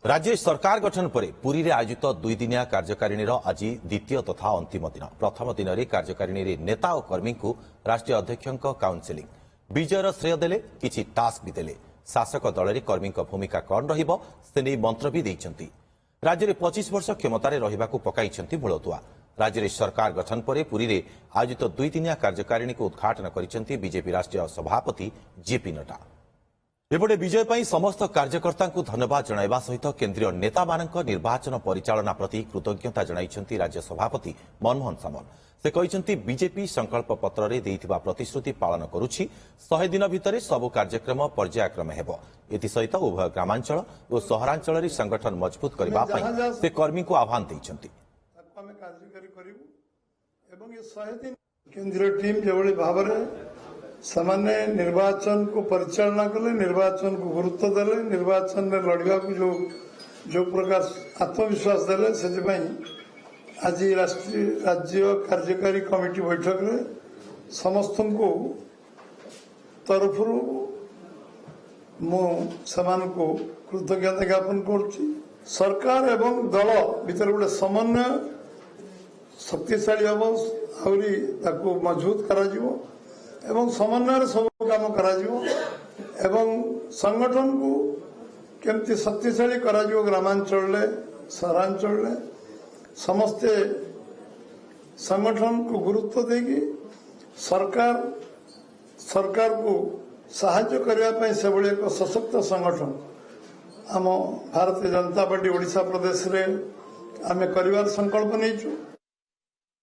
राज्य सरकार गठन पर पुरी रे आयोजित दुईदिनिया कार्यकारिणी आज द्वितीय तथा अंतिम दिन प्रथम दिन में कार्यकारिणी नेता और कर्मी को राष्ट्रीय अध्यक्ष काउनसिलिंग विजयर श्रेय देले किछि टास्क भी देले शासक दल में कर्मी भूमिका कौन रहिबो से नहीं मंत्र भी देइछंती। राज्य में 25 वर्ष क्षमतार रहिबाकू पकाइछंती मूलदुआ। राज्य में सरकार गठन पर पुरी रे आयोजित दुईदिनिया कार्यकारिणी को उद्घाटन करिसेंती बीजेपी राष्ट्रीय सभापति जेपी नड्डा। एपटे विजय पर समस्त कार्यकर्ता को धन्यवाद जणाइबा सहित केन्द्रीय नेता मानक निर्वाचन परिचालना प्रति कृतज्ञता जणाइछंती राज्य सभापति मनमोहन सामल। से कहते बीजेपी संकल्प पत्र रे देइथिबा प्रतिश्रुति पालन करुछि। 100 दिन भितर सबु कार्यक्रम पर्यायक्रम हेबो। एथिसहित उभय ग्रामांचल और सहरांचल रे संगठन मजबूत करबा पई से कर्मी को आह्वान दैछंती। केन्द्रीय टीम जेभली भावरे सामान्य निर्वाचन को परिचालना कले, निर्वाचन को गुरुत्व देले, निर्वाचन में लड़वा को जो प्रकार आत्मविश्वास देले से आज राज्य कार्यकारी कमिटी बैठक में समस्त को तरफ को कृतज्ञता ज्ञापन करुच्ची। सरकार एवं दल भीतर गोटे समन्वय शक्तिशाली हम आहरी मजबूत करा एवं समन्वय सब काम करा एवं संगठन को केमती शक्तिशाली करा ग्रामांचल सहरांचल समस्ते संगठन को गुरुत्व देगी सरकार को साहाय्य करने से भली एक सशक्त संगठन आम भारतीय जनता पार्टी ओडिशा प्रदेश रे आमे करिवार संकल्प नहीं।